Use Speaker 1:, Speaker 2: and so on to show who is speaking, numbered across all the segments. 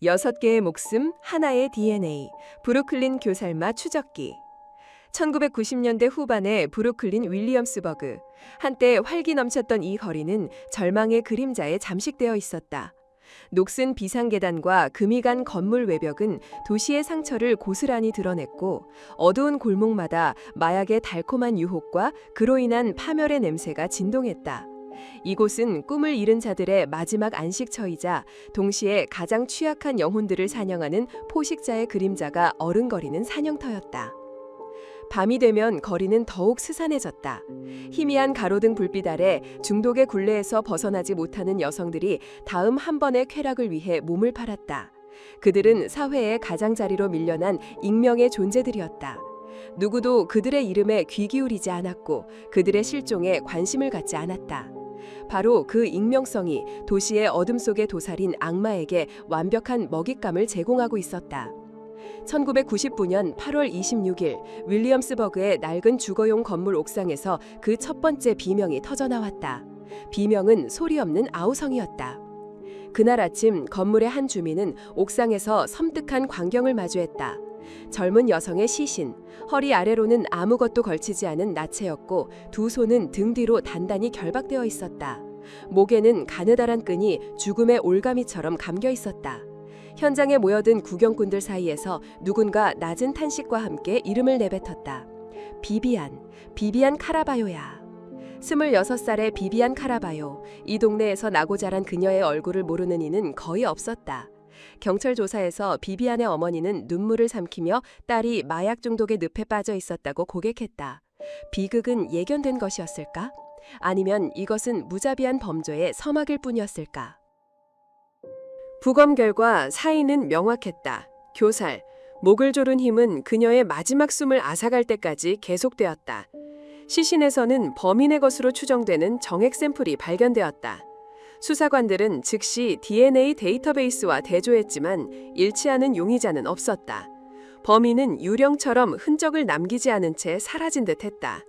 Speaker 1: 6개의 목숨, 하나의 DNA, 브루클린 교살마 추적기. 1990년대 후반의 브루클린 윌리엄스버그. 한때 활기 넘쳤던 이 거리는 절망의 그림자에 잠식되어 있었다. 녹슨 비상계단과 금이 간 건물 외벽은 도시의 상처를 고스란히 드러냈고, 어두운 골목마다 마약의 달콤한 유혹과 그로 인한 파멸의 냄새가 진동했다. 이곳은 꿈을 잃은 자들의 마지막 안식처이자 동시에 가장 취약한 영혼들을 사냥하는 포식자의 그림자가 어른거리는 사냥터였다. 밤이 되면 거리는 더욱 스산해졌다. 희미한 가로등 불빛 아래 중독의 굴레에서 벗어나지 못하는 여성들이 다음 한 번의 쾌락을 위해 몸을 팔았다. 그들은 사회의 가장자리로 밀려난 익명의 존재들이었다. 누구도 그들의 이름에 귀 기울이지 않았고 그들의 실종에 관심을 갖지 않았다. 바로 그 익명성이 도시의 어둠 속에 도사린 악마에게 완벽한 먹잇감을 제공하고 있었다. 1999년 8월 26일 윌리엄스버그의 낡은 주거용 건물 옥상에서 그 첫 번째 비명이 터져나왔다. 비명은 소리 없는 아우성이었다. 그날 아침 건물의 한 주민은 옥상에서 섬뜩한 광경을 마주했다. 젊은 여성의 시신, 허리 아래로는 아무것도 걸치지 않은 나체였고 두 손은 등 뒤로 단단히 결박되어 있었다. 목에는 가느다란 끈이 죽음의 올가미처럼 감겨 있었다. 현장에 모여든 구경꾼들 사이에서 누군가 낮은 탄식과 함께 이름을 내뱉었다. 비비안 카라바요야. 26살의 비비안 카라바요. 이 동네에서 나고 자란 그녀의 얼굴을 모르는 이는 거의 없었다. 경찰 조사에서 비비안의 어머니는 눈물을 삼키며 딸이 마약 중독의 늪에 빠져 있었다고 고백했다. 비극은 예견된 것이었을까? 아니면 이것은 무자비한 범죄의 서막일 뿐이었을까? 부검 결과 사인은 명확했다. 교살, 목을 조른 힘은 그녀의 마지막 숨을 앗아갈 때까지 계속되었다. 시신에서는 범인의 것으로 추정되는 정액 샘플이 발견되었다. 수사관들은 즉시 DNA 데이터베이스와 대조했지만 일치하는 용의자는 없었다. 범인은 유령처럼 흔적을 남기지 않은 채 사라진 듯했다.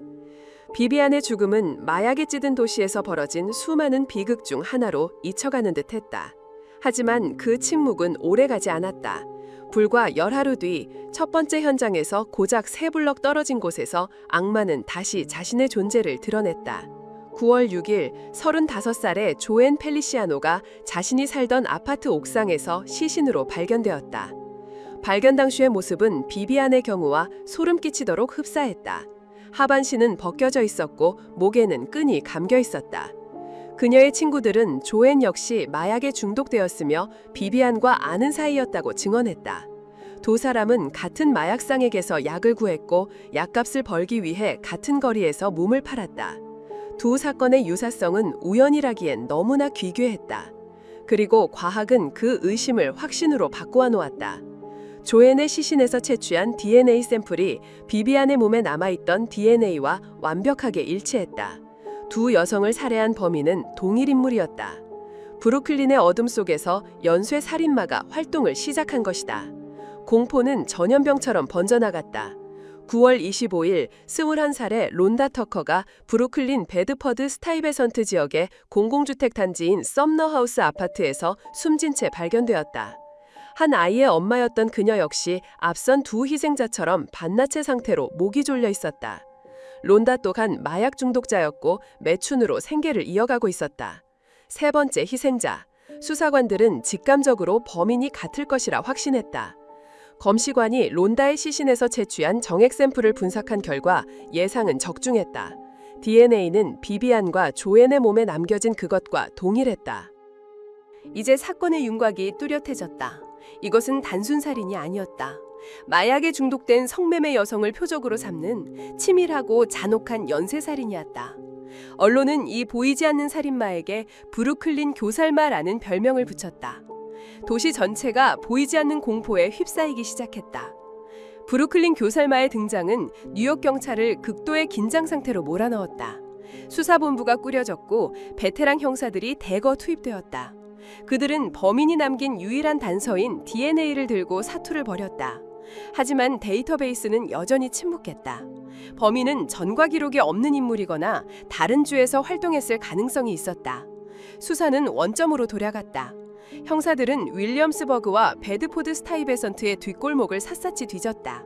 Speaker 1: 비비안의 죽음은 마약에 찌든 도시에서 벌어진 수많은 비극 중 하나로 잊혀가는 듯했다. 하지만 그 침묵은 오래가지 않았다. 불과 열하루 뒤 첫 번째 현장에서 고작 3블럭 떨어진 곳에서 악마는 다시 자신의 존재를 드러냈다. 9월 6일 35살의 조앤 펠리시아노가 자신이 살던 아파트 옥상에서 시신으로 발견되었다. 발견 당시의 모습은 비비안의 경우와 소름 끼치도록 흡사했다. 하반신은 벗겨져 있었고 목에는 끈이 감겨 있었다. 그녀의 친구들은 조앤 역시 마약에 중독되었으며 비비안과 아는 사이였다고 증언했다. 두 사람은 같은 마약상에게서 약을 구했고 약값을 벌기 위해 같은 거리에서 몸을 팔았다. 두 사건의 유사성은 우연이라기엔 너무나 기괴했다. 그리고 과학은 그 의심을 확신으로 바꾸어 놓았다. 조앤의 시신에서 채취한 DNA 샘플이 비비안의 몸에 남아있던 DNA와 완벽하게 일치했다. 두 여성을 살해한 범인은 동일 인물이었다. 브루클린의 어둠 속에서 연쇄 살인마가 활동을 시작한 것이다. 공포는 전염병처럼 번져나갔다. 9월 25일 21살의 론다 터커가 브루클린 베드퍼드 스타이베선트 지역의 공공주택 단지인 썸너하우스 아파트에서 숨진 채 발견되었다. 한 아이의 엄마였던 그녀 역시 앞선 두 희생자처럼 반나체 상태로 목이 졸려 있었다. 론다 또한 마약 중독자였고 매춘으로 생계를 이어가고 있었다. 세 번째 희생자. 수사관들은 직감적으로 범인이 같을 것이라 확신했다. 검시관이 론다의 시신에서 채취한 정액 샘플을 분석한 결과 예상은 적중했다. DNA는 비비안과 조앤의 몸에 남겨진 그것과 동일했다. 이제 사건의 윤곽이 뚜렷해졌다. 이것은 단순 살인이 아니었다. 마약에 중독된 성매매 여성을 표적으로 삼는 치밀하고 잔혹한 연쇄살인이었다. 언론은 이 보이지 않는 살인마에게 브루클린 교살마라는 별명을 붙였다. 도시 전체가 보이지 않는 공포에 휩싸이기 시작했다. 브루클린 교살마의 등장은 뉴욕 경찰을 극도의 긴장 상태로 몰아넣었다. 수사본부가 꾸려졌고 베테랑 형사들이 대거 투입되었다. 그들은 범인이 남긴 유일한 단서인 DNA를 들고 사투를 벌였다. 하지만 데이터베이스는 여전히 침묵했다. 범인은 전과 기록이 없는 인물이거나 다른 주에서 활동했을 가능성이 있었다. 수사는 원점으로 돌아갔다. 형사들은 윌리엄스버그와 베드포드 스타이베선트의 뒷골목을 샅샅이 뒤졌다.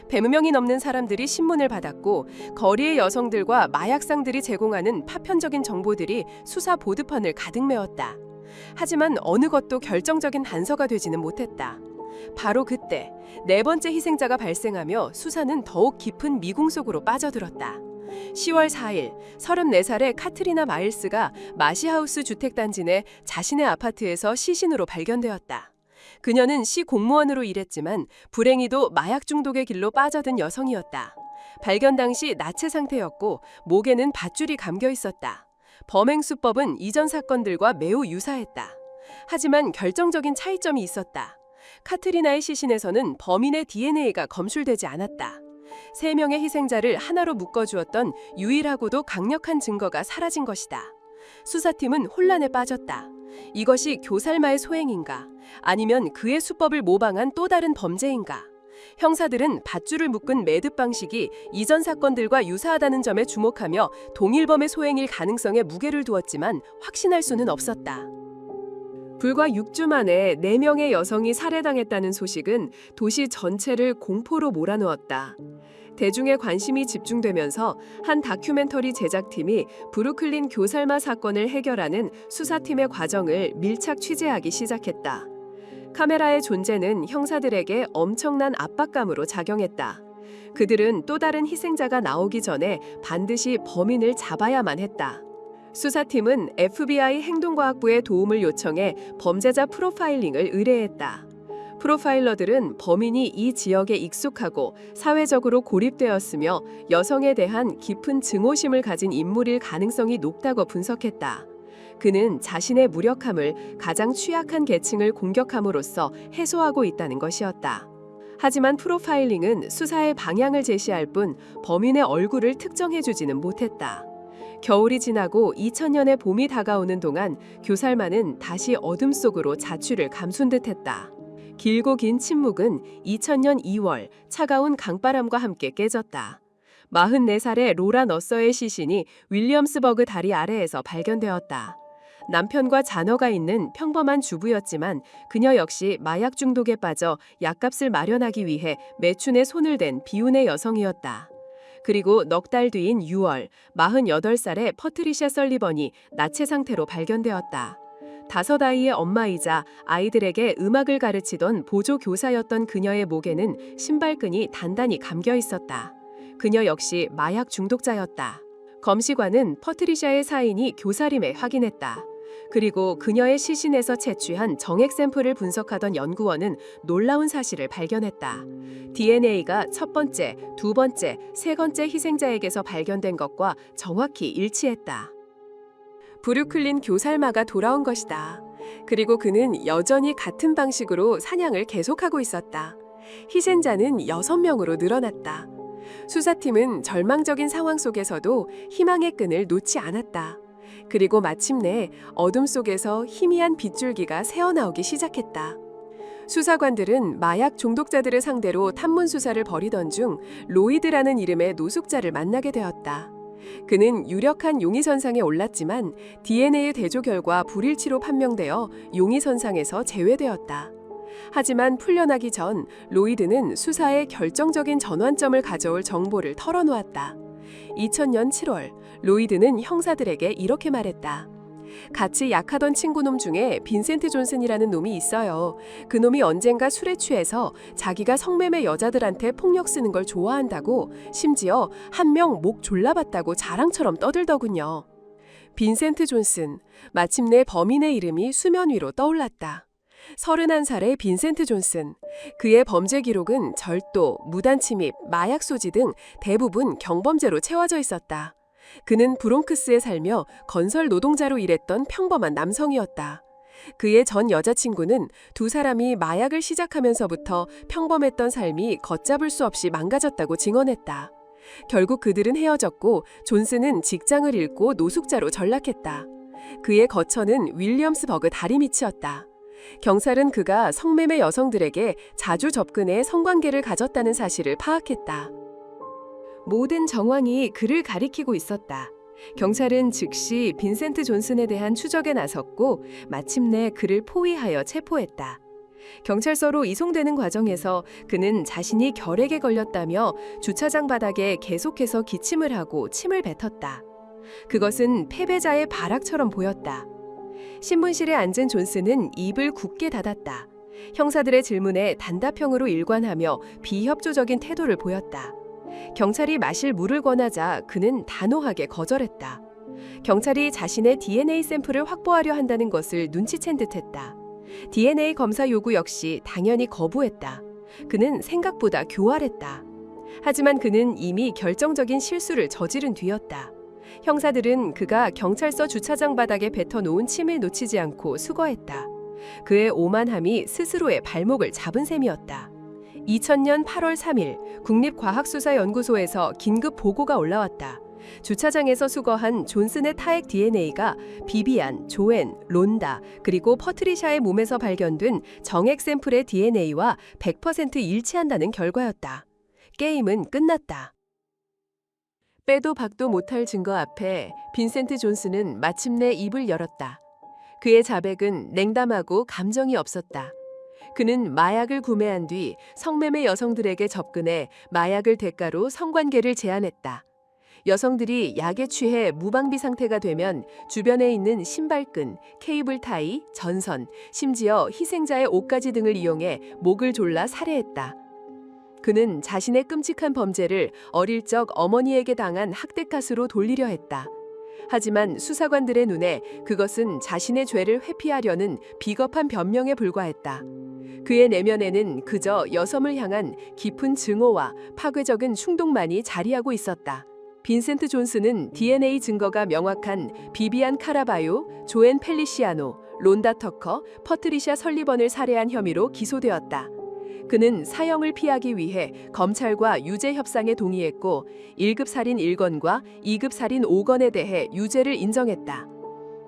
Speaker 1: 100명이 넘는 사람들이 신문을 받았고 거리의 여성들과 마약상들이 제공하는 파편적인 정보들이 수사 보드판을 가득 메웠다. 하지만 어느 것도 결정적인 단서가 되지는 못했다. 바로 그때 네 번째 희생자가 발생하며 수사는 더욱 깊은 미궁 속으로 빠져들었다. 10월 4일 34살의 카트리나 마일스가 마시하우스 주택단지 내 자신의 아파트에서 시신으로 발견되었다. 그녀는 시 공무원으로 일했지만 불행히도 마약 중독의 길로 빠져든 여성이었다. 발견 당시 나체 상태였고 목에는 밧줄이 감겨 있었다. 범행 수법은 이전 사건들과 매우 유사했다. 하지만 결정적인 차이점이 있었다. 카트리나의 시신에서는 범인의 DNA가 검출되지 않았다. 3명의 희생자를 하나로 묶어주었던 유일하고도 강력한 증거가 사라진 것이다. 수사팀은 혼란에 빠졌다. 이것이 교살마의 소행인가? 아니면 그의 수법을 모방한 또 다른 범죄인가? 형사들은 밧줄을 묶은 매듭 방식이 이전 사건들과 유사하다는 점에 주목하며 동일범의 소행일 가능성에 무게를 두었지만 확신할 수는 없었다. 불과 6주 만에 4명의 여성이 살해당했다는 소식은 도시 전체를 공포로 몰아넣었다. 대중의 관심이 집중되면서 한 다큐멘터리 제작팀이 브루클린 교살마 사건을 해결하는 수사팀의 과정을 밀착 취재하기 시작했다. 카메라의 존재는 형사들에게 엄청난 압박감으로 작용했다. 그들은 또 다른 희생자가 나오기 전에 반드시 범인을 잡아야만 했다. 수사팀은 FBI 행동과학부의 도움을 요청해 범죄자 프로파일링을 의뢰했다. 프로파일러들은 범인이 이 지역에 익숙하고 사회적으로 고립되었으며 여성에 대한 깊은 증오심을 가진 인물일 가능성이 높다고 분석했다. 그는 자신의 무력함을 가장 취약한 계층을 공격함으로써 해소하고 있다는 것이었다. 하지만 프로파일링은 수사의 방향을 제시할 뿐 범인의 얼굴을 특정해주지는 못했다. 겨울이 지나고 2000년의 봄이 다가오는 동안 교살마는 다시 어둠 속으로 자취를 감춘 듯했다. 길고 긴 침묵은 2000년 2월 차가운 강바람과 함께 깨졌다. 44살의 로라 너서의 시신이 윌리엄스버그 다리 아래에서 발견되었다. 남편과 자녀가 있는 평범한 주부였지만 그녀 역시 마약 중독에 빠져 약값을 마련하기 위해 매춘에 손을 댄 비운의 여성이었다. 그리고 넉 달 뒤인 6월 48살의 퍼트리샤 설리번이 나체 상태로 발견되었다. 5아이의 엄마이자 아이들에게 음악을 가르치던 보조 교사였던 그녀의 목에는 신발끈이 단단히 감겨 있었다. 그녀 역시 마약 중독자였다. 검시관은 퍼트리샤의 사인이 교살임에 확인했다. 그리고 그녀의 시신에서 채취한 정액 샘플을 분석하던 연구원은 놀라운 사실을 발견했다. DNA가 첫 번째, 두 번째, 세 번째 희생자에게서 발견된 것과 정확히 일치했다. 브루클린 교살마가 돌아온 것이다. 그리고 그는 여전히 같은 방식으로 사냥을 계속하고 있었다. 희생자는 6명으로 늘어났다. 수사팀은 절망적인 상황 속에서도 희망의 끈을 놓지 않았다. 그리고 마침내 어둠 속에서 희미한 빗줄기가 새어나오기 시작했다. 수사관들은 마약 중독자들을 상대로 탐문 수사를 벌이던 중 로이드라는 이름의 노숙자를 만나게 되었다. 그는 유력한 용의선상에 올랐지만 DNA 대조 결과 불일치로 판명되어 용의선상에서 제외되었다. 하지만 풀려나기 전 로이드는 수사에 결정적인 전환점을 가져올 정보를 털어놓았다. 2000년 7월 로이드는 형사들에게 이렇게 말했다. 같이 약하던 친구놈 중에 빈센트 존슨이라는 놈이 있어요. 그 놈이 언젠가 술에 취해서 자기가 성매매 여자들한테 폭력 쓰는 걸 좋아한다고 심지어 한 명 목 졸라봤다고 자랑처럼 떠들더군요. 빈센트 존슨, 마침내 범인의 이름이 수면 위로 떠올랐다. 31살의 빈센트 존슨. 그의 범죄 기록은 절도, 무단침입, 마약 소지 등 대부분 경범죄로 채워져 있었다. 그는 브롱크스에 살며 건설 노동자로 일했던 평범한 남성이었다. 그의 전 여자친구는 두 사람이 마약을 시작하면서부터 평범했던 삶이 걷잡을 수 없이 망가졌다고 증언했다. 결국 그들은 헤어졌고 존슨은 직장을 잃고 노숙자로 전락했다. 그의 거처는 윌리엄스버그 다리 밑이었다. 경찰은 그가 성매매 여성들에게 자주 접근해 성관계를 가졌다는 사실을 파악했다. 모든 정황이 그를 가리키고 있었다. 경찰은 즉시 빈센트 존슨에 대한 추적에 나섰고 마침내 그를 포위하여 체포했다. 경찰서로 이송되는 과정에서 그는 자신이 결핵에 걸렸다며 주차장 바닥에 계속해서 기침을 하고 침을 뱉었다. 그것은 패배자의 발악처럼 보였다. 신문실에 앉은 존슨은 입을 굳게 닫았다. 형사들의 질문에 단답형으로 일관하며 비협조적인 태도를 보였다. 경찰이 마실 물을 권하자 그는 단호하게 거절했다. 경찰이 자신의 DNA 샘플을 확보하려 한다는 것을 눈치챈 듯했다. DNA 검사 요구 역시 당연히 거부했다. 그는 생각보다 교활했다. 하지만 그는 이미 결정적인 실수를 저지른 뒤였다. 형사들은 그가 경찰서 주차장 바닥에 뱉어놓은 침을 놓치지 않고 수거했다. 그의 오만함이 스스로의 발목을 잡은 셈이었다. 2000년 8월 3일 국립과학수사연구소에서 긴급 보고가 올라왔다. 주차장에서 수거한 존슨의 타액 DNA가 비비안, 조앤, 론다 그리고 퍼트리샤의 몸에서 발견된 정액 샘플의 DNA와 100% 일치한다는 결과였다. 게임은 끝났다. 빼도 박도 못할 증거 앞에 빈센트 존슨은 마침내 입을 열었다. 그의 자백은 냉담하고 감정이 없었다. 그는 마약을 구매한 뒤 성매매 여성들에게 접근해 마약을 대가로 성관계를 제안했다. 여성들이 약에 취해 무방비 상태가 되면 주변에 있는 신발끈, 케이블 타이, 전선, 심지어 희생자의 옷가지 등을 이용해 목을 졸라 살해했다. 그는 자신의 끔찍한 범죄를 어릴 적 어머니에게 당한 학대 탓으로 돌리려 했다. 하지만 수사관들의 눈에 그것은 자신의 죄를 회피하려는 비겁한 변명에 불과했다. 그의 내면에는 그저 여섬을 향한 깊은 증오와 파괴적인 충동만이 자리하고 있었다. 빈센트 존슨은 DNA 증거가 명확한 비비안 카라바요, 조앤 펠리시아노, 론다 터커, 퍼트리샤 설리번을 살해한 혐의로 기소되었다. 그는 사형을 피하기 위해 검찰과 유죄 협상에 동의했고 1급 살인 1건과 2급 살인 5건에 대해 유죄를 인정했다.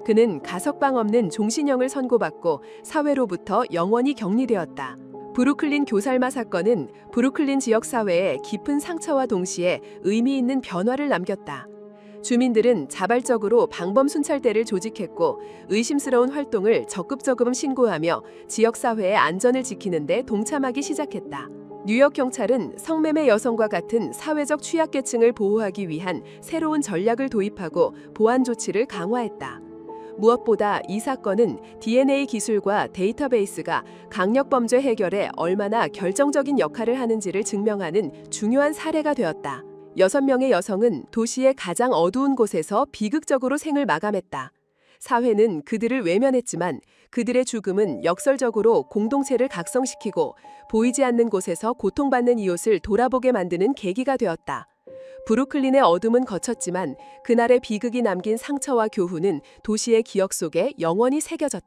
Speaker 1: 그는 가석방 없는 종신형을 선고받고 사회로부터 영원히 격리되었다. 브루클린 교살마 사건은 브루클린 지역 사회에 깊은 상처와 동시에 의미 있는 변화를 남겼다. 주민들은 자발적으로 방범 순찰대를 조직했고 의심스러운 활동을 적극적으로 신고하며 지역사회의 안전을 지키는 데 동참하기 시작했다. 뉴욕 경찰은 성매매 여성과 같은 사회적 취약계층을 보호하기 위한 새로운 전략을 도입하고 보안 조치를 강화했다. 무엇보다 이 사건은 DNA 기술과 데이터베이스가 강력범죄 해결에 얼마나 결정적인 역할을 하는지를 증명하는 중요한 사례가 되었다. 6명의 여성은 도시의 가장 어두운 곳에서 비극적으로 생을 마감했다. 사회는 그들을 외면했지만 그들의 죽음은 역설적으로 공동체를 각성시키고 보이지 않는 곳에서 고통받는 이웃을 돌아보게 만드는 계기가 되었다. 브루클린의 어둠은 거쳤지만 그날의 비극이 남긴 상처와 교훈은 도시의 기억 속에 영원히 새겨졌다.